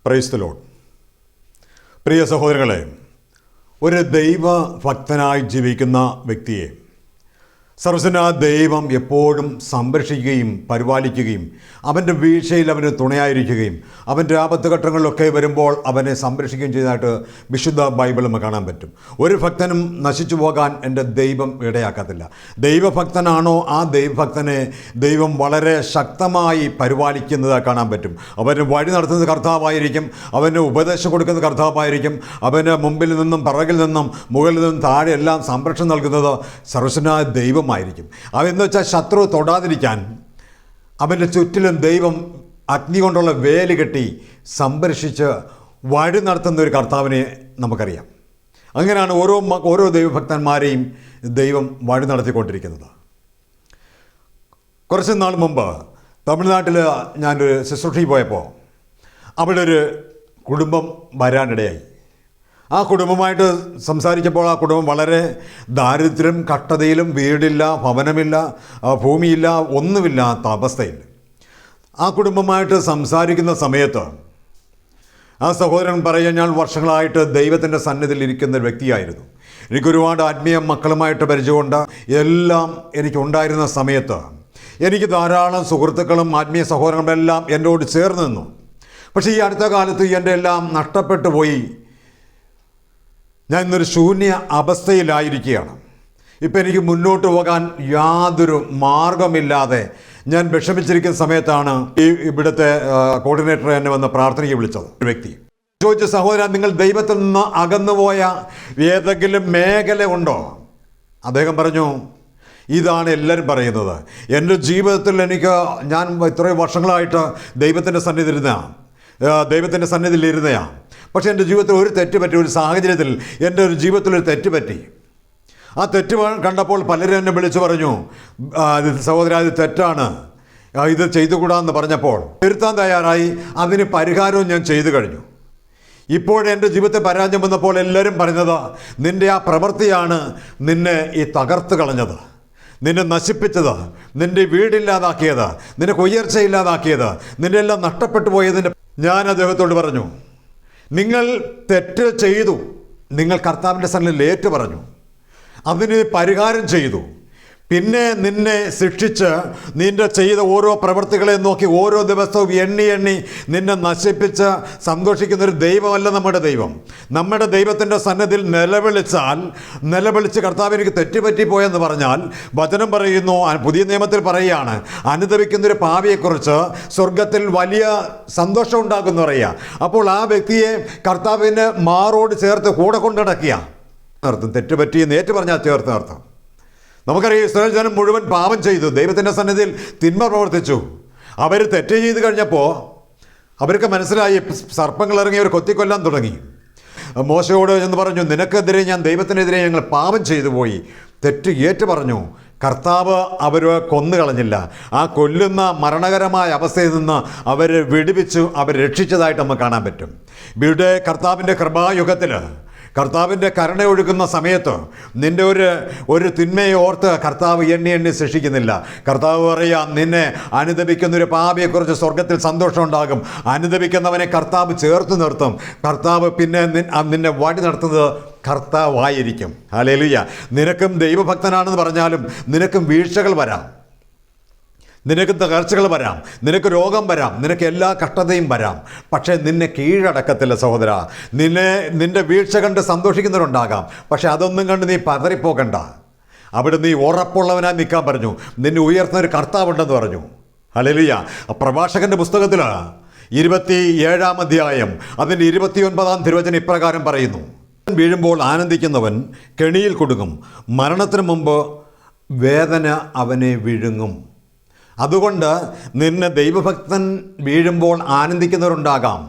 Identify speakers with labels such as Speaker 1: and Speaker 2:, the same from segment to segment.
Speaker 1: Praise the Lord. പ്രിയ സഹോദരങ്ങളെ, ഒരു ദൈവഭക്തനായി ജീവിക്കുന്ന വ്യക്തിയെ സർവ്വസനായ ദൈവം എപ്പോഴും സംരക്ഷിക്കുകയും പരിപാലിക്കുകയും അവൻ്റെ വീഴ്ചയിൽ അവന് തുണയായിരിക്കുകയും അവൻ്റെ ആപത്തുഘട്ടങ്ങളിലൊക്കെ വരുമ്പോൾ അവനെ സംരക്ഷിക്കുകയും ചെയ്തതായിട്ട് വിശുദ്ധ ബൈബിൾ നമുക്ക് കാണാൻ പറ്റും. ഒരു ഭക്തനും നശിച്ചു പോകാൻ എൻ്റെ ദൈവം ഇടയാക്കത്തില്ല. ദൈവഭക്തനാണോ ആ ദൈവഭക്തനെ ദൈവം വളരെ ശക്തമായി പരിപാലിക്കുന്നത് കാണാൻ പറ്റും. അവന് വഴി നടത്തുന്നത് കർത്താവായിരിക്കും, അവന് ഉപദേശം കൊടുക്കുന്നത് കർത്താവായിരിക്കും, അവന് മുമ്പിൽ നിന്നും പിറകിൽ നിന്നും മുകളിൽ നിന്നും താഴെ എല്ലാം സംരക്ഷണം നൽകുന്നത് സർവ്വസനായ ദൈവമായിരിക്കും. അവനെന്ന് വെച്ചാൽ ശത്രു തൊടാതിരിക്കാൻ അവൻ്റെ ചുറ്റിലും ദൈവം അഗ്നി കൊണ്ടുള്ള വേലി കെട്ടി സംരക്ഷിച്ച് വഴി നടത്തുന്ന ഒരു കർത്താവിനെ നമുക്കറിയാം. അങ്ങനെയാണ് ഓരോ ദൈവഭക്തന്മാരെയും ദൈവം വഴി നടത്തിക്കൊണ്ടിരിക്കുന്നത്. കുറച്ച് നാൾ മുമ്പ് തമിഴ്നാട്ടിൽ ഞാനൊരു ശുശ്രൂഷയിൽ പോയപ്പോൾ അവിടെ ഒരു കുടുംബം വരാനിടയായി. ആ കുടുംബമായിട്ട് സംസാരിച്ചപ്പോൾ ആ കുടുംബം വളരെ ദാരിദ്ര്യം, കഷ്ടതയിലും, വീടില്ല, ഭവനമില്ല, ഭൂമിയില്ല, ഒന്നുമില്ലാത്ത അവസ്ഥയിൽ ആ കുടുംബമായിട്ട് സംസാരിക്കുന്ന സമയത്ത് ആ സഹോദരൻ പറയുക, ഞാൻ വർഷങ്ങളായിട്ട് ദൈവത്തിൻ്റെ സന്നിധിയിൽ ഇരിക്കുന്ന ഒരു വ്യക്തിയായിരുന്നു. എനിക്കൊരുപാട് ആത്മീയ മക്കളുമായിട്ട് പരിചയമുണ്ട്. എല്ലാം എനിക്കുണ്ടായിരുന്ന സമയത്ത് എനിക്ക് ധാരാളം സുഹൃത്തുക്കളും ആത്മീയ സഹോദരങ്ങളും എല്ലാം എന്നോട് ചേർന്ന് നിന്നു. പക്ഷേ ഈ അടുത്ത കാലത്ത് എൻ്റെ എല്ലാം നഷ്ടപ്പെട്ടു പോയി. ഞാൻ ഇന്നൊരു ശൂന്യ അവസ്ഥയിലായിരിക്കുകയാണ്. ഇപ്പം എനിക്ക് മുന്നോട്ട് പോകാൻ യാതൊരു മാർഗമില്ലാതെ ഞാൻ വിഷമിച്ചിരിക്കുന്ന സമയത്താണ് ഇവിടുത്തെ കോർഡിനേറ്റർ എന്നെ വന്ന് പ്രാർത്ഥനയ്ക്ക് വിളിച്ചത്. ഒരു വ്യക്തി ചോദിച്ച, സഹോദരൻ, നിങ്ങൾ ദൈവത്തിൽ നിന്ന് അകന്നുപോയ ഏതെങ്കിലും മേഖല ഉണ്ടോ? അദ്ദേഹം പറഞ്ഞു, ഇതാണ് എല്ലാവരും പറയുന്നത്. എൻ്റെ ജീവിതത്തിൽ ഞാൻ ഇത്രയും വർഷങ്ങളായിട്ട് ദൈവത്തിൻ്റെ സന്നിധിയിലിരുന്നതാണ്. പക്ഷേ എൻ്റെ ജീവിതത്തിൽ ഒരു തെറ്റ് പറ്റി. ഒരു സാഹചര്യത്തിൽ എൻ്റെ ഒരു ജീവിതത്തിൽ ഒരു തെറ്റ് പറ്റി. ആ തെറ്റ് കണ്ടപ്പോൾ പലരും എന്നെ വിളിച്ചു പറഞ്ഞു, സഹോദരാ, ഇത് തെറ്റാണ്, ഇത് ചെയ്തുകൂടാന്ന് പറഞ്ഞപ്പോൾ തിരുത്താൻ തയ്യാറായി. അതിന് പരിഹാരവും ഞാൻ ചെയ്തു കഴിഞ്ഞു. ഇപ്പോഴെൻ്റെ ജീവിതത്തെ പരാജയം വന്നപ്പോൾ എല്ലാവരും പറയുന്നത്, നിൻ്റെ ആ പ്രവൃത്തിയാണ് നിന്നെ ഈ തകർത്ത് കളഞ്ഞത്, നിന്നെ നശിപ്പിച്ചത്, നിൻ്റെ വീടില്ലാതാക്കിയത്, നിനക്ക് ഉയർച്ചയില്ലാതാക്കിയത്, നിൻ്റെ എല്ലാം നഷ്ടപ്പെട്ടു പോയതിൻ്റെ. ഞാൻ അദ്ദേഹത്തോട് പറഞ്ഞു, നിങ്ങൾ തെറ്റ് ചെയ്തു, നിങ്ങൾ കർത്താവിൻ്റെ സന്നിധിയിൽ ഏറ്റു പറഞ്ഞു, അതിന് പരിഹാരം ചെയ്തു. പിന്നെ നിന്നെ ശിക്ഷിച്ച് നിന്റെ ചെയ്ത ഓരോ പ്രവൃത്തികളെ നോക്കി ഓരോ ദിവസവും എണ്ണി നിന്നെ നശിപ്പിച്ച് സന്തോഷിക്കുന്നൊരു ദൈവമല്ല നമ്മുടെ ദൈവം. നമ്മുടെ ദൈവത്തിൻ്റെ സന്നിധിയിൽ നിലവിളിച്ച് കർത്താവ് എനിക്ക് തെറ്റുപറ്റിപ്പോയെന്ന് പറഞ്ഞാൽ വചനം പറയുന്നു, പുതിയ നിയമത്തിൽ പറയുകയാണ്, അനുദപിക്കുന്നൊരു പാപിയെക്കുറിച്ച് സ്വർഗത്തിൽ വലിയ സന്തോഷം ഉണ്ടാകുമെന്ന് പറയുക. അപ്പോൾ ആ വ്യക്തിയെ കർത്താവിന് മാറോട് ചേർത്ത് കൂടെ കൊണ്ട് നടക്കുക അർത്ഥം. തെറ്റുപറ്റിയെന്ന് ഏറ്റു പറഞ്ഞാൽ ചേർത്ത് അർത്ഥം. നമുക്കറിയാം, ഇസ്രായേൽ ജനം മുഴുവൻ പാപം ചെയ്തു, ദൈവത്തിൻ്റെ സന്നിധിയിൽ തിന്മ പ്രവർത്തിച്ചു. അവർ തെറ്റ് ചെയ്ത് കഴിഞ്ഞപ്പോൾ അവർക്ക് മനസ്സിലായി, സർപ്പങ്ങൾ ഇറങ്ങി അവർ കൊത്തിക്കൊല്ലാൻ തുടങ്ങി. മോശയോട് എന്ന് പറഞ്ഞു, നിനക്കെതിരെ ദൈവത്തിനെതിരെ ഞങ്ങൾ പാപം ചെയ്തു പോയി, തെറ്റ് ഏറ്റു പറഞ്ഞു. കർത്താവ് അവരെ കൊന്നുകളഞ്ഞില്ല. ആ കൊല്ലുന്ന മരണകരമായ അവസ്ഥയിൽ നിന്ന് അവർ വിടുവിച്ചു, അവർ രക്ഷിച്ചതായിട്ട് നമുക്ക് കാണാൻ പറ്റും. ഇവിടെ കർത്താവിൻ്റെ കൃപായുഗത്തിൽ കർത്താവിൻ്റെ കരുണ ഒഴുകുന്ന സമയത്ത് നിൻ്റെ ഒരു തിന്മയെ ഓർത്ത് കർത്താവ് എണ്ണി ശിക്ഷിക്കുന്നില്ല. കർത്താവ് പറയുക, നിന്നെ അനുദപിക്കുന്നൊരു പാപിയെക്കുറിച്ച് സ്വർഗത്തിൽ സന്തോഷം ഉണ്ടാകും. അനുദപിക്കുന്നവനെ കർത്താവ് ചേർത്ത് നിർത്തും. കർത്താവ് പിന്നെ നിന്നെ വഴി നടത്തുന്നത് കർത്താവായിരിക്കും. ഹല്ലേലൂയ. നിനക്കും ദൈവഭക്തനാണെന്ന് പറഞ്ഞാലും നിനക്കും വീഴ്ചകൾ വരാം, നിനക്ക് തകർച്ചകൾ വരാം, നിനക്ക് രോഗം വരാം, നിനക്ക് എല്ലാ കഷ്ടതയും വരാം. പക്ഷേ നിന്നെ കീഴടക്കത്തില്ല സഹോദര. നിന്റെ വീഴ്ച കണ്ട് സന്തോഷിക്കുന്നവരുണ്ടാകാം, പക്ഷെ അതൊന്നും കണ്ട് നീ പതറിപ്പോകണ്ട. അവിടെ നീ ഉറപ്പുള്ളവനായി നിൽക്കാൻ പറഞ്ഞു. നിന്നെ ഉയർത്തുന്ന ഒരു കർത്താവുണ്ടെന്ന് പറഞ്ഞു. ഹല്ലേലൂയ. പ്രഭാഷകൻ്റെ പുസ്തകത്തിൽ 27-ാം അധ്യായം അതിൻ്റെ 29-ാം തിരുവചനം ഇപ്രകാരം പറയുന്നു, വീഴുമ്പോൾ ആനന്ദിക്കുന്നവൻ കെണിയിൽ കുടുങ്ങും, മരണത്തിന് മുമ്പ് വേദന അവനെ വിഴുങ്ങും. അതുകൊണ്ട് നിന്നെ ദൈവഭക്തൻ വീഴുമ്പോൾ ആനന്ദിക്കുന്നവരുണ്ടാകാം,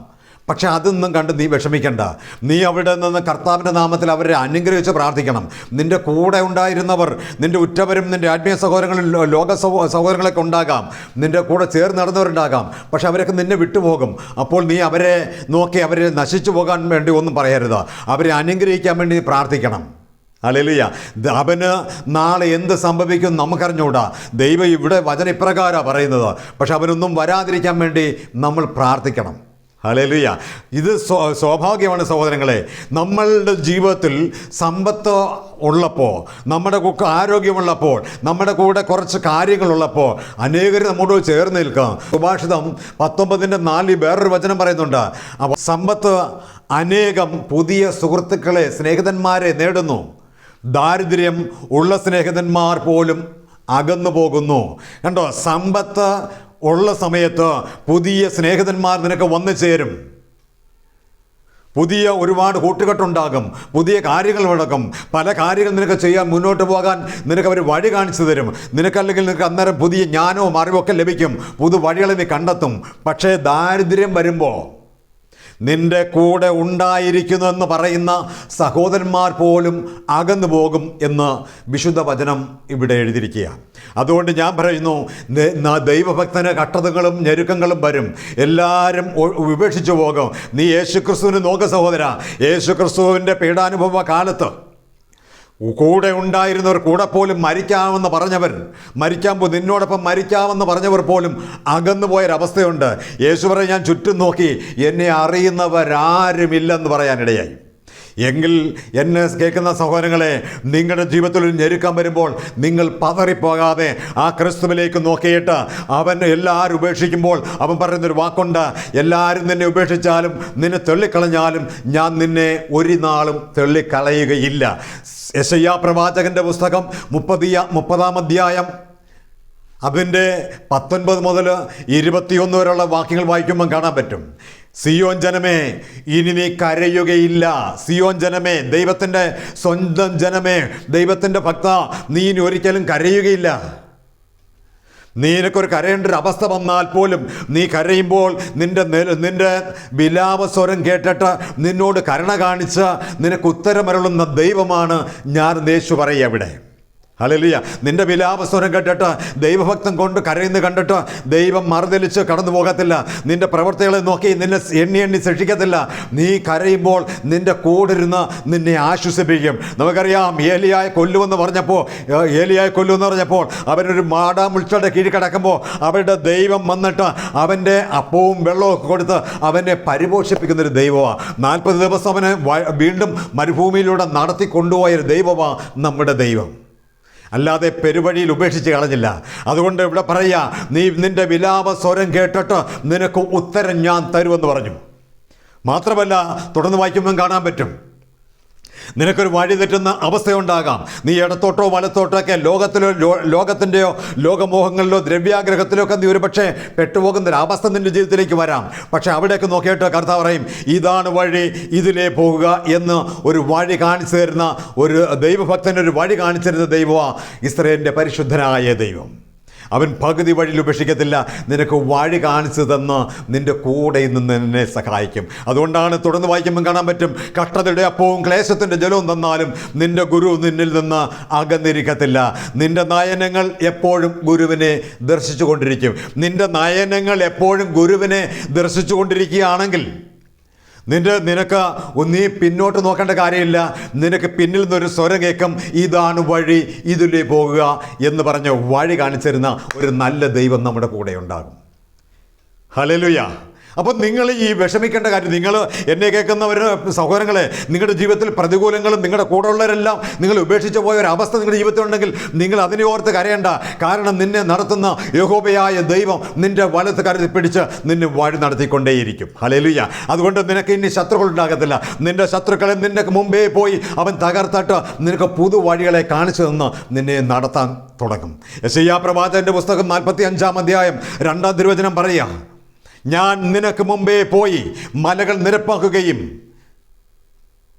Speaker 1: പക്ഷെ അതൊന്നും കണ്ട് നീ വിഷമിക്കണ്ട. നീ അവിടെ നിന്ന് കർത്താവിൻ്റെ നാമത്തിൽ അവരെ അനുഗ്രഹിച്ച് പ്രാർത്ഥിക്കണം. നിൻ്റെ കൂടെ ഉണ്ടായിരുന്നവർ, നിൻ്റെ ഉറ്റവരും നിൻ്റെ ആത്മീയ സഹോദരങ്ങളിൽ ലോക സഹോദരങ്ങളൊക്കെ ഉണ്ടാകാം, നിൻ്റെ കൂടെ ചേർന്ന് നടന്നവരുണ്ടാകാം. പക്ഷെ അവരൊക്കെ നിന്നെ വിട്ടുപോകും. അപ്പോൾ നീ അവരെ നോക്കി അവരെ നശിച്ചു പോകാൻ വേണ്ടി ഒന്നും പറയരുത്, അവരെ അനുഗ്രഹിക്കാൻ വേണ്ടി പ്രാർത്ഥിക്കണം. ഹല്ലേലൂയ. അവന് നാളെ എന്ത് സംഭവിക്കും നമുക്കറിഞ്ഞൂടാ. ദൈവം ഇവിടെ വചന ഇപ്രകാരമാണ് പറയുന്നത്. പക്ഷെ അവനൊന്നും വരാതിരിക്കാൻ വേണ്ടി നമ്മൾ പ്രാർത്ഥിക്കണം. ഹല്ലേലൂയ. ഇത് സ്വാഭാവികമാണ് സഹോദരങ്ങളെ. നമ്മളുടെ ജീവിതത്തിൽ സമ്പത്ത് ഉള്ളപ്പോൾ, നമ്മുടെ ആരോഗ്യമുള്ളപ്പോൾ, നമ്മുടെ കൂടെ കുറച്ച് കാര്യങ്ങളുള്ളപ്പോൾ അനേകർ നമ്മോട് ചേർന്ന് നിൽക്കാം. സുഭാഷിതം 19:4 വേറൊരു വചനം പറയുന്നുണ്ട്. അപ്പോൾ സമ്പത്ത് അനേകം പുതിയ സുഹൃത്തുക്കളെ, സ്നേഹിതന്മാരെ നേടുന്നു. ദാരിദ്ര്യം ഉള്ള സ്നേഹിതന്മാർ പോലും അകന്നു പോകുന്നു. കണ്ടോ, സമ്പത്ത് ഉള്ള സമയത്ത് പുതിയ സ്നേഹിതന്മാർ നിനക്ക് വന്നു ചേരും. പുതിയ ഒരുപാട് കൂട്ടുകെട്ടുണ്ടാകും, പുതിയ കാര്യങ്ങൾ നടക്കും. പല കാര്യങ്ങൾ നിനക്ക് ചെയ്യാൻ, മുന്നോട്ട് പോകാൻ നിനക്ക് അവർ വഴി കാണിച്ചു തരും. നിനക്കല്ലെങ്കിൽ നിനക്ക് അന്നേരം പുതിയ ജ്ഞാനവും അറിവൊക്കെ ലഭിക്കും. പുതു വഴികളെ നീ കണ്ടെത്തും. പക്ഷേ ദാരിദ്ര്യം വരുമ്പോൾ നിന്റെ കൂടെ ഉണ്ടായിരിക്കുന്നുവെന്ന് പറയുന്ന സഹോദരന്മാർ പോലും അകന്നു പോകും എന്ന് വിശുദ്ധ വചനം ഇവിടെ എഴുതിയിരിക്കുക. അതുകൊണ്ട് ഞാൻ പറയുന്നു, ദൈവഭക്തന് കഷ്ടതകളും ഞെരുക്കങ്ങളും വരും. എല്ലാവരും ഉപേക്ഷിച്ചു പോകും. നീ യേശുക്രിസ്തുവിനെ നോക്ക് സഹോദര. യേശുക്രിസ്തുവിൻ്റെ പീഡാനുഭവ കാലത്ത് കൂടെ ഉണ്ടായിരുന്നവർ, കൂടെ പോലും മരിക്കാമെന്ന് പറഞ്ഞവർ, നിന്നോടൊപ്പം മരിക്കാമെന്ന് പറഞ്ഞവർ പോലും അകന്നുപോയൊരവസ്ഥയുണ്ട്. യേശു പറയും, ഞാൻ ചുറ്റും നോക്കി, എന്നെ അറിയുന്നവരാരുമില്ലെന്ന് പറയാനിടയായി. എങ്കിൽ എന്നെ കേൾക്കുന്ന സഹോദരങ്ങളെ, നിങ്ങളുടെ ജീവിതത്തിൽ ഒരു ഞെരുക്കം വരുമ്പോൾ നിങ്ങൾ പതറിപ്പോകാതെ ആ ക്രിസ്തുവിലേക്ക് നോക്കിയിട്ട്, അവൻ എല്ലാവരും ഉപേക്ഷിക്കുമ്പോൾ അവൻ പറയുന്നൊരു വാക്കുണ്ട്, എല്ലാവരും നിന്നെ ഉപേക്ഷിച്ചാലും നിന്നെ തള്ളിക്കളഞ്ഞാലും ഞാൻ നിന്നെ ഒരു നാളും തള്ളിക്കളയുകയില്ല. യെശയ്യാ പ്രവാചകന്റെ പുസ്തകം 30-ാം അധ്യായം അതിൻ്റെ 19 മുതൽ 21 വരെയുള്ള വാക്യങ്ങൾ വായിക്കുമ്പം കാണാൻ പറ്റും. സിയോൻ ജനമേ, ഇനി നീ കരയുകയില്ല. സിയോൻ ജനമേ, ദൈവത്തിൻ്റെ സ്വന്തം ജനമേ, ദൈവത്തിൻ്റെ ഭക്ത, നീ ഇനി ഒരിക്കലും കരയുകയില്ല. നിനക്കൊരു കരയേണ്ട ഒരു അവസ്ഥ വന്നാൽ പോലും നീ കരയുമ്പോൾ നിന്റെ വിലാപസ്വരം കേട്ടിട്ട് നിന്നോട് കരുണ കാണിച്ച് നിനക്ക് ഉത്തരമരുളുന്ന ദൈവമാണ് ഞാൻ യേശു പറയുക ഇവിടെ. ഹല്ലേലൂയ. നിന്റെ വിലാപസ്വരം കേട്ടിട്ട് ദൈവഭക്തം കൊണ്ട് കരയുന്ന കണ്ടിട്ട് ദൈവം മറുതലിച്ച് കടന്നു പോകത്തില്ല. നിന്റെ പ്രവർത്തികളെ നോക്കി നിന്നെ എണ്ണി ശിക്ഷിക്കത്തില്ല. നീ കരയുമ്പോൾ നിന്റെ കൂടിരുന്ന് നിന്നെ ആശ്വസിപ്പിക്കും. നമുക്കറിയാം, ഏലിയായെ കൊല്ലുമെന്ന് പറഞ്ഞപ്പോൾ അവനൊരു മാടാമുൾച്ചയുടെ കീഴിൽ കിടക്കുമ്പോൾ അവരുടെ ദൈവം വന്നിട്ട് അവൻ്റെ അപ്പവും വെള്ളവും കൊടുത്ത് അവനെ പരിപോഷിപ്പിക്കുന്നൊരു ദൈവമാണ്. 40 ദിവസം അവനെ വീണ്ടും മരുഭൂമിയിലൂടെ നടത്തി കൊണ്ടുപോയൊരു ദൈവമാണ് നമ്മുടെ ദൈവം. അല്ലാതെ പെരുവഴിയിൽ ഉപേക്ഷിച്ച് കളഞ്ഞില്ല. അതുകൊണ്ട് ഇവിടെ പറയുക, നീ നിന്റെ വിലാപ സ്വരം കേട്ടിട്ട് നിനക്ക് ഉത്തരം ഞാൻ തരുമെന്ന് പറഞ്ഞു. മാത്രമല്ല, തുടർന്ന് വായിക്കുമ്പം കാണാൻ പറ്റും, നിനക്കൊരു വഴി തെറ്റുന്ന അവസ്ഥയുണ്ടാകാം. നീ ഇടത്തോട്ടോ വലത്തോട്ടൊക്കെ ലോകത്തിൻ്റെയോ ലോകമോഹങ്ങളിലോ ദ്രവ്യാഗ്രഹത്തിലോ ഒക്കെ നീ ഒരു പക്ഷേ പെട്ടുപോകുന്നൊരവസ്ഥ നിൻ്റെ ജീവിതത്തിലേക്ക് വരാം. പക്ഷേ അവിടേക്ക് നോക്കിയിട്ട് കർത്താവ് പറയും, ഇതാണ് വഴി, ഇതിലേ പോകുക എന്ന് ഒരു വഴി കാണിച്ചു തരുന്ന ഒരു ദൈവഭക്തനൊരു വഴി കാണിച്ചു തരുന്ന ദൈവമാണ് ഇസ്രായേലിൻ്റെ പരിശുദ്ധനായ ദൈവം. അവൻ പകുതി വഴിയിൽ ഉപേക്ഷിക്കത്തില്ല. നിനക്ക് വഴി കാണിച്ചു തന്ന് നിൻ്റെ കൂടെ നിന്ന് നിന്നെ സഹായിക്കും. അതുകൊണ്ടാണ് തുടർന്ന് വായിക്കുമ്പോൾ കാണാൻ പറ്റും, കഷ്ടതയുടെ അപ്പവും ക്ലേശത്തിൻ്റെ ജലവും തന്നാലും നിൻ്റെ ഗുരു നിന്നിൽ നിന്ന് അകന്നിരിക്കത്തില്ല. നിൻ്റെ നയനങ്ങൾ എപ്പോഴും ഗുരുവിനെ ദർശിച്ചു കൊണ്ടിരിക്കും. നിൻ്റെ നയനങ്ങൾ എപ്പോഴും ഗുരുവിനെ ദർശിച്ചു കൊണ്ടിരിക്കുകയാണെങ്കിൽ നിനക്ക് നീ പിന്നോട്ട് നോക്കേണ്ട കാര്യമില്ല. നിനക്ക് പിന്നിൽ നിന്നൊരു സ്വരം കേൾക്കും, ഇതാണ് വഴി, ഇതിലേ പോകുക എന്ന് പറഞ്ഞ് വഴി കാണിച്ചിരുന്ന ഒരു നല്ല ദൈവം നമ്മുടെ കൂടെ ഉണ്ടാകും. ഹല്ലേലൂയ. അപ്പോൾ നിങ്ങൾ ഈ വിഷമിക്കേണ്ട കാര്യം, നിങ്ങൾ എന്നെ കേൾക്കുന്നവർ സഹോദരങ്ങളെ, നിങ്ങളുടെ ജീവിതത്തിൽ പ്രതികൂലങ്ങളും നിങ്ങളുടെ കൂടെ ഉള്ളവരെല്ലാം നിങ്ങൾ ഉപേക്ഷിച്ച് പോയ ഒരു അവസ്ഥ നിങ്ങളുടെ ജീവിതത്തിൽ ഉണ്ടെങ്കിൽ നിങ്ങൾ അതിനെ ഓർത്ത് കരയേണ്ട. കാരണം നിന്നെ നടത്തുന്ന യഹോവയായ ദൈവം നിൻ്റെ വലത്ത് കരുതി പിടിച്ച് നിന്നെ വഴി നടത്തിക്കൊണ്ടേയിരിക്കും. ഹല്ലേലൂയ. അതുകൊണ്ട് നിനക്ക് ഇനി ശത്രുക്കൾ ഉണ്ടാകത്തില്ല. നിൻ്റെ ശത്രുക്കളെ നിന്നെ മുമ്പേ പോയി അവൻ തകർത്തിട്ട് നിനക്ക് പുതുവഴികളെ കാണിച്ചു തന്ന് നിന്നെ നടത്താൻ തുടങ്ങും. യെശയ്യാ പ്രവാചകന്റെ പുസ്തകം 45-ാം അധ്യായം 2-ാം തിരുവചനം പറയുക, ഞാൻ നിനക്ക് മുമ്പേ പോയി മലകൾ നിരപ്പാക്കുകയും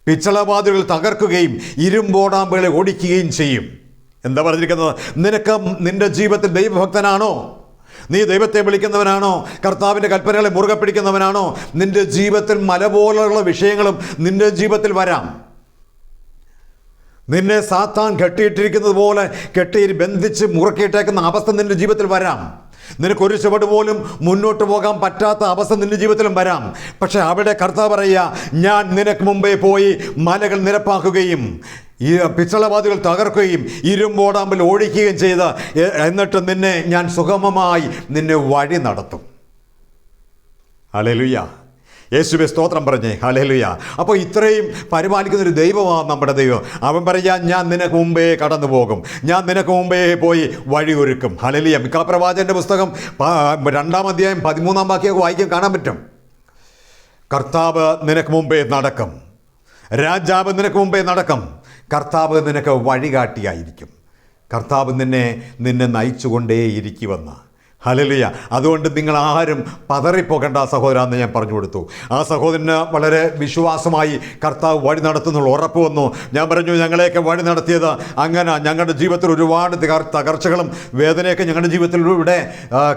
Speaker 1: പിച്ചളവാതിലുകൾ തകർക്കുകയും ഇരുമ്പോടാമ്പുകളെ ഓടിക്കുകയും ചെയ്യും. എന്താ പറഞ്ഞിരിക്കുന്നത്? നിനക്ക് നിന്റെ ജീവിതത്തിൽ ദൈവഭക്തനാണോ? നീ ദൈവത്തെ വിളിക്കുന്നവനാണോ? കർത്താവിൻ്റെ കൽപ്പനകളെ മുറുകെ പിടിക്കുന്നവനാണോ? നിന്റെ ജീവിതത്തിൽ മല പോലുള്ള വിഷയങ്ങളും നിന്റെ ജീവിതത്തിൽ വരാം. നിന്നെ സാത്താൻ കെട്ടിയിട്ടിരിക്കുന്നത് പോലെ ബന്ധിച്ച് മുറുക്കിയിട്ടേക്കുന്ന അവസ്ഥ നിന്റെ ജീവിതത്തിൽ വരാം. നിനക്കൊരു ചുവട് പോലും മുന്നോട്ട് പോകാൻ പറ്റാത്ത അവസ്ഥ നിന്റെ ജീവിതത്തിലും വരാം. പക്ഷെ അവിടെ കർത്താവ് പറയുക, ഞാൻ നിനക്ക് മുമ്പേ പോയി മലകൾ നിരപ്പാക്കുകയും ഈ പിച്ചളവാതികൾ തകർക്കുകയും ഇരുമ്പോടാമ്പിൽ ഓടിക്കുകയും ചെയ്ത് എന്നിട്ട് നിന്നെ ഞാൻ സുഗമമായി നിന്നെ വഴി നടത്തും. ഹല്ലേലൂയ. യേശുവേ സ്തോത്രം പറഞ്ഞേ, ഹല്ലേലൂയ. അപ്പോൾ ഇത്രയും പരിപാലിക്കുന്നൊരു ദൈവമാണ് നമ്മുടെ ദൈവം. അവൻ പറയാ, ഞാൻ നിനക്ക് മുമ്പേ കടന്നു പോകും, ഞാൻ നിനക്ക് മുമ്പേ പോയി വഴി ഒരുക്കും. ഹല്ലേലൂയ. മിക്ക പ്രവാചകൻ്റെ പുസ്തകം 2-ാം അധ്യായം 13-ാം വാക്യമൊക്കെ വായിക്കാൻ കാണാൻ പറ്റും. കർത്താവ് നിനക്ക് മുമ്പേ നടക്കും, രാജാവ് നിനക്ക് മുമ്പേ നടക്കും, കർത്താവ് നിനക്ക് വഴികാട്ടിയായിരിക്കും, കർത്താവ് നിന്നെ നയിച്ചുകൊണ്ടേയിരിക്കുമെന്ന്. ഹല്ലേലൂയ. അതുകൊണ്ട് നിങ്ങൾ ആരും പതറിപ്പോകേണ്ട സഹോദര എന്ന് ഞാൻ പറഞ്ഞു കൊടുത്തു. ആ സഹോദരന് വളരെ വിശ്വാസമായി കർത്താവ് വഴി നടത്തുന്നുള്ള ഉറപ്പ് വന്നു. ഞാൻ പറഞ്ഞു, ഞങ്ങളെയൊക്കെ വഴി നടത്തിയത് അങ്ങനെ ഞങ്ങളുടെ ജീവിതത്തിൽ ഒരുപാട് തകർച്ചകളും വേദനയൊക്കെ ഞങ്ങളുടെ ജീവിതത്തിലൂടെ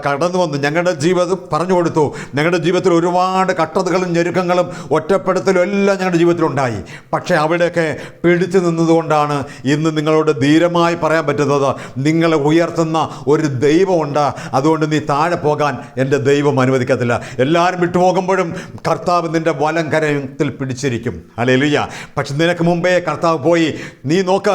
Speaker 1: കടന്നു വന്നു. ഞങ്ങളുടെ ജീവിതം പറഞ്ഞു കൊടുത്തു. ഞങ്ങളുടെ ജീവിതത്തിൽ ഒരുപാട് കഷ്ടതകളും ഞെരുക്കങ്ങളും ഒറ്റപ്പെടുത്തലും എല്ലാം ഞങ്ങളുടെ ജീവിതത്തിലുണ്ടായി. പക്ഷേ അവിടെയൊക്കെ പിടിച്ചു നിന്നതുകൊണ്ടാണ് ഇന്ന് നിങ്ങളോട് ധീരമായി പറയാൻ പറ്റുന്നത്, നിങ്ങളെ ഉയർത്തുന്ന ഒരു ദൈവമുണ്ട്. അതുകൊണ്ട് നീ താഴെ പോകാൻ എൻ്റെ ദൈവം അനുവദിക്കത്തില്ല. എല്ലാവരും വിട്ടുപോകുമ്പോഴും കർത്താവ് നിൻ്റെ വലം കരത്തിൽ പിടിച്ചിരിക്കും. ഹല്ലേലൂയ. പക്ഷെ നിനക്ക് മുമ്പേ കർത്താവ് പോയി. നീ നോക്ക്,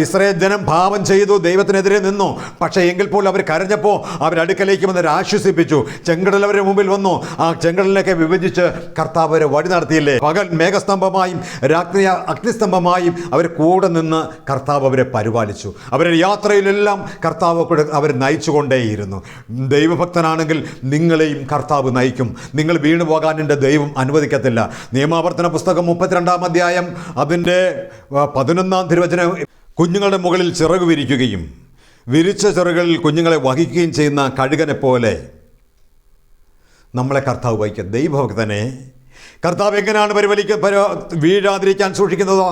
Speaker 1: ഇസ്രായേൽ ജനം പാപം ചെയ്തു, ദൈവത്തിനെതിരെ നിന്നു. പക്ഷേ എങ്കിൽ പോലും അവർ കരഞ്ഞപ്പോൾ അവരടുക്കലേക്ക് വന്ന് ആശ്വസിപ്പിച്ചു. ചെങ്കടൽ അവരുടെ മുമ്പിൽ വന്നു. ആ ചെങ്കടലിനൊക്കെ വിഭജിച്ച് കർത്താവ് അവരെ വഴി നടത്തിയില്ലേ. പകൽ മേഘസ്തംഭമായും രാത്രി അഗ്നിസ്തംഭമായും അവർ കൂടെ നിന്ന് കർത്താവ് അവരെ പരിപാലിച്ചു. അവരുടെ യാത്രയിലെല്ലാം കർത്താവ് അവർ നയിച്ചുകൊണ്ടേയിരുന്നു. ദൈവഭക്തനാണെങ്കിൽ നിങ്ങളെയും കർത്താവ് നയിക്കും. നിങ്ങൾ വീണു പോകാൻ എൻ്റെ ദൈവം അനുവദിക്കത്തില്ല. നിയമാവർത്തന പുസ്തകം 32-ാം അധ്യായം അതിൻ്റെ 11-ാം തിരുവചനം, കുഞ്ഞുങ്ങളുടെ മുകളിൽ ചിറക് വിരിക്കുകയും വിരിച്ച ചിറകളിൽ കുഞ്ഞുങ്ങളെ വഹിക്കുകയും ചെയ്യുന്ന കഴുകനെ പോലെ നമ്മളെ കർത്താവ് വഹിക്കും. ദൈവഭക്തനെ കർത്താവ് എങ്ങനെയാണ് വീഴാതിരിക്കാൻ സൂക്ഷിക്കുന്നത്?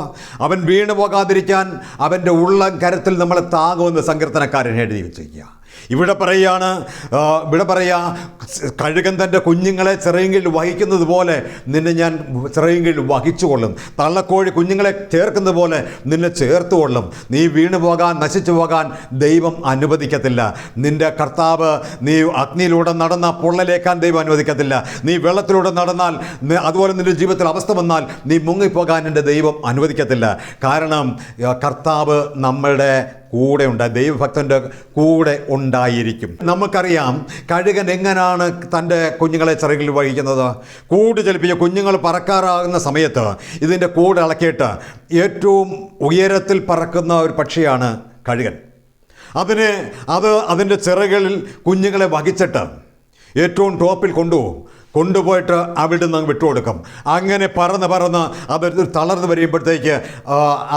Speaker 1: അവൻ വീണു പോകാതിരിക്കാൻ അവൻ്റെ ഉള്ളം കരത്തിൽ നമ്മളെ താങ്ങുമെന്ന് സങ്കീർത്തനക്കാരൻ എഴുതി വെച്ചിരിക്കുക. ഇവിടെ പറയുക, കഴുകൻ തൻ്റെ കുഞ്ഞുങ്ങളെ ചിറയെങ്കിൽ വഹിക്കുന്നത് പോലെ നിന്നെ ഞാൻ ചിറയെങ്കിൽ വഹിച്ചുകൊള്ളും. തള്ളക്കോഴി കുഞ്ഞുങ്ങളെ ചേർക്കുന്നത് പോലെ നിന്നെ ചേർത്തുകൊള്ളും. നീ വീണു പോകാൻ, നശിച്ചു പോകാൻ ദൈവം അനുവദിക്കത്തില്ല. നിൻ്റെ കർത്താവ്, നീ അഗ്നിയിലൂടെ നടന്ന പൊള്ളലേക്കാൻ ദൈവം അനുവദിക്കത്തില്ല. നീ വെള്ളത്തിലൂടെ നടന്നാൽ, അതുപോലെ നിൻ്റെ ജീവിതത്തിൽ അവസ്ഥ വന്നാൽ നീ മുങ്ങിപ്പോകാൻ എൻ്റെ ദൈവം അനുവദിക്കത്തില്ല. കാരണം കർത്താവ് നമ്മളുടെ കൂടെ ദൈവഭക്തൻ്റെ കൂടെ ഉണ്ടായിരിക്കും. നമുക്കറിയാം കഴുകൻ എങ്ങനെയാണ് തൻ്റെ കുഞ്ഞുങ്ങളെ ചിറകിൽ വഹിക്കുന്നത്. കൂട് ചലിപ്പിച്ച കുഞ്ഞുങ്ങൾ പറക്കാറാകുന്ന സമയത്ത് ഇതിൻ്റെ കൂട് ഇളക്കിയിട്ട് ഏറ്റവും ഉയരത്തിൽ പറക്കുന്ന ഒരു പക്ഷിയാണ് കഴുകൻ. അതിൻ്റെ ചിറകളിൽ കുഞ്ഞുങ്ങളെ വഹിച്ചിട്ട് ഏറ്റവും ടോപ്പിൽ കൊണ്ടുപോയിട്ട് അവിടെ നിന്ന് വിട്ടുകൊടുക്കും. അങ്ങനെ പറന്ന് അത് തളർന്ന് വരുമ്പോഴത്തേക്ക്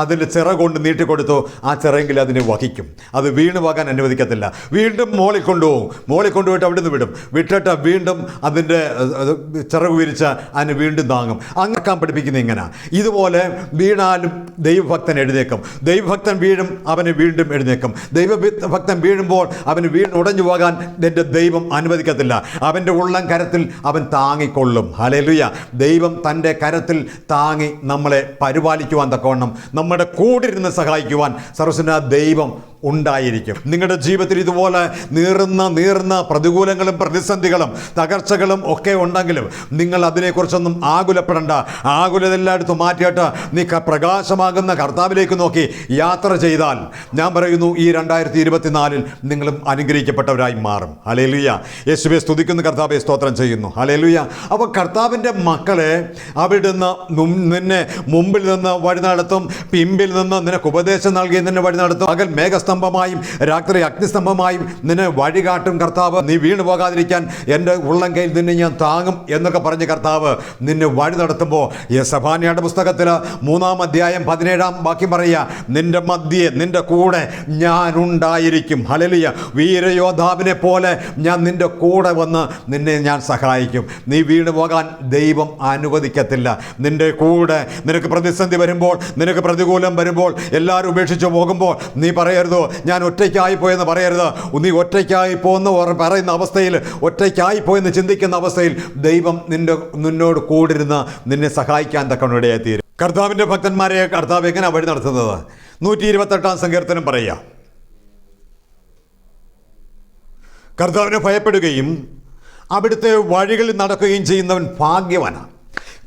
Speaker 1: അതിൻ്റെ ചിറകൊണ്ട് നീട്ടിക്കൊടുത്തു. ആ ചിറയെങ്കിൽ അതിനെ വഹിക്കും. അത് വീണു പോകാൻ അനുവദിക്കത്തില്ല. വീണ്ടും മോളിൽ കൊണ്ടുപോയിട്ട് അവിടെ നിന്ന് വിട്ടിട്ട് വീണ്ടും അതിൻ്റെ ചിറക് വിരിച്ച് അതിന് വീണ്ടും താങ്ങും. അങ്ങക്കാൻ പഠിപ്പിക്കുന്ന ഇങ്ങനെ. ഇതുപോലെ വീണാലും ദൈവഭക്തൻ എഴുന്നേക്കും. ദൈവഭക്തൻ വീഴും, അവന് വീണ്ടും എഴുന്നേക്കും. ദൈവഭക്തൻ വീഴുമ്പോൾ അവന് ഉടഞ്ഞു പോകാൻ എൻ്റെ ദൈവം അനുവദിക്കത്തില്ല. അവൻ്റെ ഉള്ളം കരത്തിൽ അവൻ താങ്ങിക്കൊള്ളും. ഹല്ലേലൂയ. ദൈവം തൻ്റെ കരത്തിൽ താങ്ങി നമ്മളെ പരിപാലിക്കുവാൻ തക്കവണ്ണം നമ്മുടെ കൂടിരുന്ന് സഹായിക്കുവാൻ സർവ്വശക്തനായ ദൈവം ഉണ്ടായിരിക്കും. നിങ്ങളുടെ ജീവിതത്തിൽ ഇതുപോലെ നീറുന്ന പ്രതികൂലങ്ങളും പ്രതിസന്ധികളും തകർച്ചകളും ഒക്കെ ഉണ്ടെങ്കിലും നിങ്ങൾ അതിനെക്കുറിച്ചൊന്നും ആകുലപ്പെടേണ്ട. ആകുലത എല്ലായിടത്തും മാറ്റിയിട്ട് നീ പ്രകാശമാകുന്ന കർത്താവിലേക്ക് നോക്കി യാത്ര ചെയ്താൽ ഞാൻ പറയുന്നു, ഈ 2024 നിങ്ങളും അനുഗ്രഹിക്കപ്പെട്ടവരായി മാറും. ഹല്ലേലൂയ. യേശുവേ സ്തുതിക്കുന്ന കർത്താവെ സ്തോത്രം ചെയ്യുന്നു. ഹല്ലേലൂയ. അപ്പോൾ കർത്താവിൻ്റെ മക്കളെ അവിടുന്ന് നിന്നെ മുമ്പിൽ നിന്ന് വഴി നടത്തും, പിമ്പിൽ നിന്ന് നിനക്ക് ഉപദേശം നൽകി നിന്നെ വഴി നടത്തും. പകൽ മേഘസ്തംഭമായും രാത്രി അഗ്നിസ്തംഭമായും നിന്നെ വഴികാട്ടും കർത്താവ്. നീ വീണു പോകാതിരിക്കാൻ എൻ്റെ ഉള്ളം കയ്യിൽ നിന്നെ ഞാൻ താങ്ങും എന്നൊക്കെ പറഞ്ഞ് കർത്താവ് നിന്നെ വഴി നടത്തുമ്പോൾ സെഫാന്യയുടെ പുസ്തകത്തിൽ 3-ാം അധ്യായം 17-ാം വാക്യം പറയുക, നിൻ്റെ മധ്യേ നിൻ്റെ കൂടെ ഞാൻ ഉണ്ടായിരിക്കും. ഹല്ലേലൂയ. വീരയോദ്ധാവിനെ പോലെ ഞാൻ നിൻ്റെ കൂടെ വന്ന് നിന്നെ ഞാൻ സഹായിക്കും. നീ വീണു പോകാൻ ദൈവം അനുവദിക്കത്തില്ല. നിൻ്റെ കൂടെ നിനക്ക് പ്രതിസന്ധി വരുമ്പോൾ, നിനക്ക് പ്രതികൂലം വരുമ്പോൾ, എല്ലാവരും ഉപേക്ഷിച്ച് പോകുമ്പോൾ നീ പറയരുത് ഞാൻ ഒറ്റയ്ക്കായി പോയെന്ന് പറയരുത്. നീ ഒറ്റയ്ക്കായി പോയെന്ന് പറയുന്ന അവസ്ഥയിൽ, ഒറ്റയ്ക്കായി പോയെന്ന് ചിന്തിക്കുന്ന അവസ്ഥയിൽ ദൈവം നിന്നോട് കൂടിരുന്ന് നിന്നെ സഹായിക്കാൻ തക്കവണ്ണം ഇടയായിത്തീരും. കർത്താവിൻ്റെ ഭക്തന്മാരെ കർത്താവ് എങ്ങനെയാണ് വഴി നടത്തുന്നത്? 128-ാം സങ്കീർത്തനം പറയുക, കർത്താവിനെ ഭയപ്പെടുകയും അവിടുത്തെ വഴികളിൽ നടക്കുകയും ചെയ്യുന്നവൻ ഭാഗ്യവാനാണ്.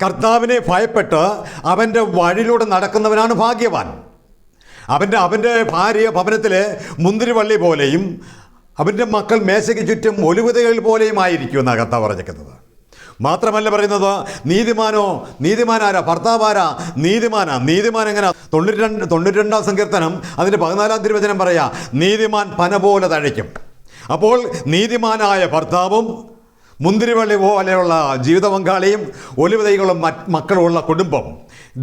Speaker 1: കർത്താവിനെ ഭയപ്പെട്ട് അവൻ്റെ വഴിയിലൂടെ നടക്കുന്നവനാണ് ഭാഗ്യവാൻ. അവൻ്റെ ഭാര്യ ഭവനത്തിലെ മുന്തിരിവള്ളി പോലെയും അവൻ്റെ മക്കൾ മേശയ്ക്ക് ചുറ്റും ഒലിവുതകൾ പോലെയും ആയിരിക്കുമെന്നാണ് കർത്താവ് പറഞ്ഞിരിക്കുന്നത്. മാത്രമല്ല പറയുന്നത്, നീതിമാനാരാ? ഭർത്താവാരാ? നീതിമാൻ എങ്ങനെ? 92 സങ്കീർത്തനം അതിൻ്റെ 14 തിരുവചനം പറയാ, നീതിമാൻ പന പോലെ തഴയ്ക്കും. അപ്പോൾ നീതിമാനായ ഭർത്താവും മുന്തിരിവള്ളി പോലെയുള്ള ജീവിത പങ്കാളിയും ഒലിവ് തൈകളും മക്കളുമുള്ള കുടുംബം,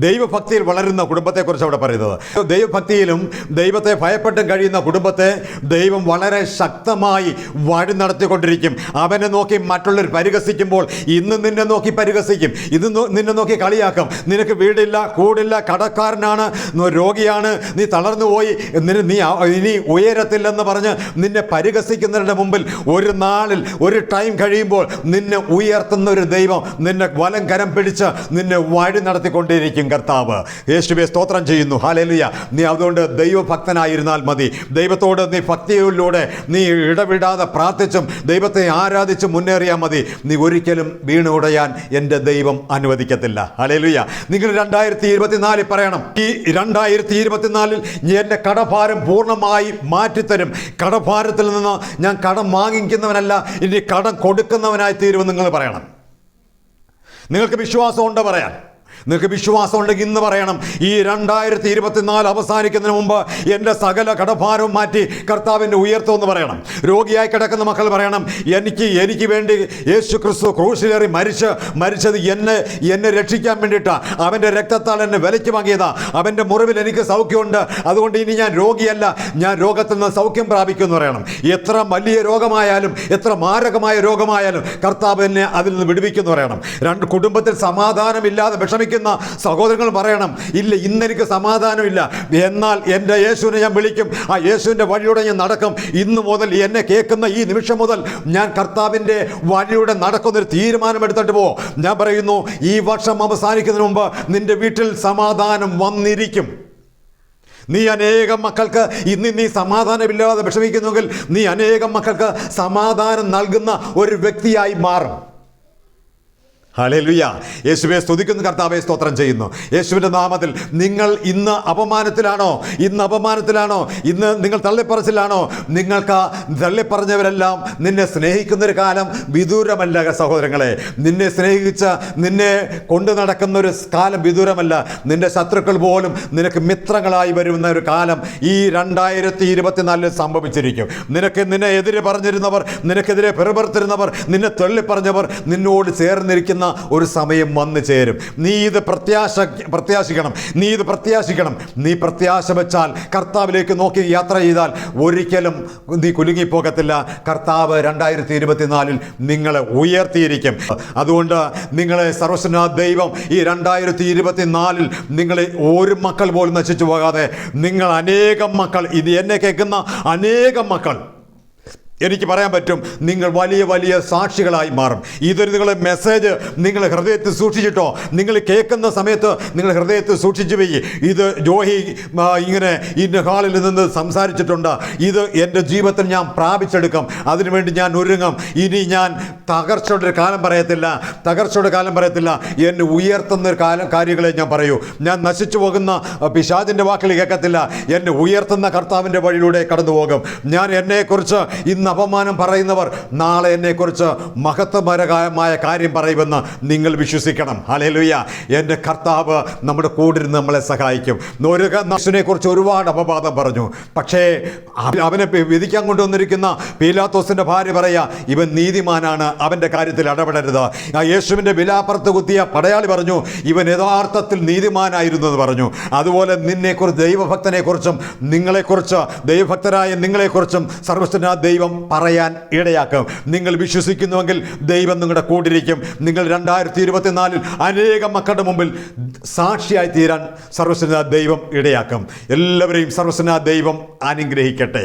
Speaker 1: ദൈവഭക്തിയിൽ വളരുന്ന കുടുംബത്തെക്കുറിച്ച് അവിടെ പറയുന്നത്. ദൈവഭക്തിയിലും ദൈവത്തെ ഭയപ്പെട്ടും കഴിയുന്ന കുടുംബത്തെ ദൈവം വളരെ ശക്തമായി വഴി നടത്തിക്കൊണ്ടിരിക്കും. അവനെ നോക്കി മറ്റുള്ളവർ പരിഹസിക്കുമ്പോൾ ഇന്ന് നിന്നെ നോക്കി പരിഹസിക്കും, നിന്നെ നോക്കി കളിയാക്കും. നിനക്ക് വീടില്ല, കൂടില്ല, കടക്കാരനാണ്, രോഗിയാണ്, നീ തളർന്നു പോയി, നീ ഇനി ഉയരത്തില്ലെന്ന് പറഞ്ഞ് നിന്നെ പരിഹസിക്കുന്നവരുടെ മുമ്പിൽ ഒരു നാളിൽ ഒരു ടൈം കഴിയുമ്പോൾ നിന്നെ ഉയർത്തുന്ന ഒരു ദൈവം നിന്നെ വലം കരം പിടിച്ച് നിന്നെ വഴി നടത്തിക്കൊണ്ടിരിക്കും. കർത്താവ് യേശുവേ സ്തോത്രം ചെയ്യുന്നു. ഹല്ലേലൂയ. നീ അതുകൊണ്ട് ദൈവഭക്തനായിരുന്നാൽ മതി. ദൈവത്തോട് നീ ഭക്തിയിലൂടെ നീ ഇടവിടാതെ പ്രാർത്ഥിച്ചും ദൈവത്തെ ആരാധിച്ചും മുന്നേറിയാൽ മതി. നീ ഒരിക്കലും വീണുടയാൻ എൻ്റെ ദൈവം അനുവദിക്കത്തില്ല. ഹല്ലേലൂയ. നിങ്ങൾ 2024 പറയണം, ഈ 2024 എൻ്റെ കടഭാരം പൂർണ്ണമായി മാറ്റിത്തരും. കടഭാരത്തിൽ നിന്ന് ഞാൻ കടം വാങ്ങിക്കുന്നവനല്ല, ഇനി കടം കൊടുക്കുന്നവനായി തീരുമെന്ന് നിങ്ങൾ പറയണം. നിങ്ങൾക്ക് വിശ്വാസമുണ്ട് പറയാൻ. നിങ്ങൾക്ക് വിശ്വാസമുണ്ടെങ്കിൽ ഇന്ന് പറയണം, ഈ 2024 അവസാനിക്കുന്നതിന് മുമ്പ് എൻ്റെ സകല കടഭാരവും മാറ്റി കർത്താവിൻ്റെ ഉയർത്തുമെന്ന് പറയണം. രോഗിയായി കിടക്കുന്ന മക്കൾ പറയണം, എനിക്ക് വേണ്ടി യേശു ക്രിസ്തു ക്രൂശിലേറി മരിച്ചത് എന്നെ രക്ഷിക്കാൻ വേണ്ടിയിട്ടാണ്. അവൻ്റെ രക്തത്താൽ എന്നെ വിലയ്ക്ക് വാങ്ങിയതാ. അവൻ്റെ മുറിവിൽ എനിക്ക് സൗഖ്യമുണ്ട്. അതുകൊണ്ട് ഇനി ഞാൻ രോഗിയല്ല, ഞാൻ രോഗത്തിൽ നിന്ന് സൗഖ്യം പ്രാപിക്കുമെന്ന് പറയണം. എത്ര വലിയ രോഗമായാലും എത്ര മാരകമായ രോഗമായാലും കർത്താവ് എന്നെ അതിൽ നിന്ന് വിടുവിക്കുമെന്ന് പറയണം. കുടുംബത്തിൽ സമാധാനമില്ലാതെ വിഷമിക്കുന്ന സഹോദരങ്ങൾ പറയണം, ഇല്ല, ഇന്നെനിക്ക് സമാധാനമില്ല, എന്നാൽ എൻ്റെ യേശുവിനെ ഞാൻ വിളിക്കും, ആ യേശുവിൻ്റെ വഴിയുടെ ഞാൻ നടക്കും. ഇന്ന് മുതൽ എന്നെ കേൾക്കുന്ന ഈ നിമിഷം മുതൽ ഞാൻ കർത്താവിൻ്റെ വഴിയുടെ നടക്കുന്നൊരു തീരുമാനമെടുത്തിട്ട് പോ. ഞാൻ പറയുന്നു, ഈ വർഷം അവസാനിക്കുന്നതിന് മുമ്പ് നിന്റെ വീട്ടിൽ സമാധാനം വന്നിരിക്കും. നീ അനേകം മക്കൾക്ക് ഇന്ന് നീ സമാധാനമില്ലാതെ വിഷമിക്കുന്നെങ്കിൽ നീ അനേകം മക്കൾക്ക് സമാധാനം നൽകുന്ന ഒരു വ്യക്തിയായി മാറും. ഹല്ലേലൂയ. യേശുവെ സ്തുതിക്കുന്നു, കർത്താവെ സ്തോത്രം ചെയ്യുന്നു. യേശുവിൻ്റെ നാമത്തിൽ നിങ്ങൾ ഇന്ന് അപമാനത്തിലാണോ? ഇന്ന് നിങ്ങൾ തള്ളിപ്പറച്ചിലാണോ? നിങ്ങൾക്ക് തള്ളിപ്പറഞ്ഞവരെല്ലാം നിന്നെ സ്നേഹിക്കുന്നൊരു കാലം വിദൂരമല്ല സഹോദരങ്ങളെ. നിന്നെ സ്നേഹിച്ച് നിന്നെ കൊണ്ടു നടക്കുന്ന ഒരു കാലം വിദൂരമല്ല. നിന്റെ ശത്രുക്കൾ പോലും നിനക്ക് മിത്രങ്ങളായി വരുന്ന ഒരു കാലം ഈ 2024 സംഭവിച്ചിരിക്കും. നിന്നെ എതിരെ പറഞ്ഞിരുന്നവർ, നിനക്കെതിരെ പിറപെറുത്തിരുന്നവർ, നിന്നെ തള്ളിപ്പറഞ്ഞവർ നിന്നോട് ചേർന്നിരിക്കുന്ന ഒരു സമയം വന്നു ചേരും. നീ ഇത് പ്രത്യാശിക്കണം. നീ പ്രത്യാശ വെച്ചാൽ, കർത്താവിലേക്ക് നോക്കി യാത്ര ചെയ്താൽ ഒരിക്കലും നീ കുലുങ്ങിപ്പോകത്തില്ല. കർത്താവ് 2024 നിങ്ങളെ ഉയർത്തിയിരിക്കും. അതുകൊണ്ട് നിങ്ങളെ സർവ്വശക്തനായ ദൈവം ഈ 2024 നിങ്ങളെ ഒരു മക്കൾ പോലും നശിച്ചു പോകാതെ, നിങ്ങൾ അനേകം മക്കൾ, ഇത് എന്നെ കേൾക്കുന്ന അനേകം മക്കൾ, എനിക്ക് പറയാൻ പറ്റും, നിങ്ങൾ വലിയ വലിയ സാക്ഷികളായി മാറും. ഇതൊരു നിങ്ങളുടെ മെസ്സേജ് നിങ്ങൾ ഹൃദയത്തിൽ സൂക്ഷിച്ചിട്ടോ. നിങ്ങൾ കേൾക്കുന്ന സമയത്ത് നിങ്ങൾ ഹൃദയത്തിൽ സൂക്ഷിച്ചു പോയി. ഇത് ജോഹി ഇങ്ങനെ ഇന്ന ഹാളിൽ നിന്ന് സംസാരിച്ചിട്ടുണ്ട്, ഇത് എൻ്റെ ജീവിതത്തിൽ ഞാൻ പ്രാപിച്ചെടുക്കും, അതിനുവേണ്ടി ഞാൻ ഒരുങ്ങും. ഇനി ഞാൻ തകർച്ചയുടെ കാലം പറയത്തില്ല, എന്നെ ഉയർത്തുന്ന കാര്യങ്ങളെ ഞാൻ പറയൂ. ഞാൻ നശിച്ചു പോകുന്ന പിശാചിൻ്റെ വാക്കുകൾ കേൾക്കത്തില്ല. എന്നെ ഉയർത്തുന്ന കർത്താവിൻ്റെ വഴിയിലൂടെ കടന്നു പോകും. ഞാൻ എന്നെക്കുറിച്ച് ഇന്ന് അപമാനം പറയുന്നവർ നാളെ എന്നെക്കുറിച്ച് മഹത്വപരമായ കാര്യം പറയുമെന്ന് നിങ്ങൾ വിശ്വസിക്കണം. ഹല്ലേലൂയ. എൻ്റെ കർത്താവ് നമ്മുടെ കൂടെ നമ്മളെ സഹായിക്കും. ഒരു മനുഷ്യനെ കുറിച്ച് ഒരുപാട് അപവാദം പറഞ്ഞു. പക്ഷേ അവനെ വിധിക്കാൻ കൊണ്ടുവന്നിരിക്കുന്ന പീലാത്തോസിൻ്റെ ഭാര്യ പറയാ, ഇവൻ നീതിമാനാണ്, അവൻ്റെ കാര്യത്തിൽ ഇടപെടരുത്. യേശുവിൻ്റെ വിലാപ്പുറത്ത് കുത്തിയ പടയാളി പറഞ്ഞു, ഇവൻ യഥാർത്ഥത്തിൽ നീതിമാനായിരുന്നു എന്ന് പറഞ്ഞു. അതുപോലെ നിന്നെക്കുറിച്ച്, ദൈവഭക്തനെക്കുറിച്ചും നിങ്ങളെക്കുറിച്ച്, ദൈവഭക്തരായ നിങ്ങളെക്കുറിച്ചും സർവ്വശക്തനായ ദൈവം പറയാൻ ഇടയാക്കും. നിങ്ങൾ വിശ്വസിക്കുന്നുവെങ്കിൽ ദൈവം നിങ്ങളുടെ കൂടിരിക്കും. നിങ്ങൾ 2024 അനേകം മക്കളുടെ മുമ്പിൽ സാക്ഷിയായി തീരാൻ സർവ്വശക്തനായ ദൈവം ഇടയാക്കും. എല്ലാവരെയും സർവ്വശക്തനായ ദൈവം അനുഗ്രഹിക്കട്ടെ.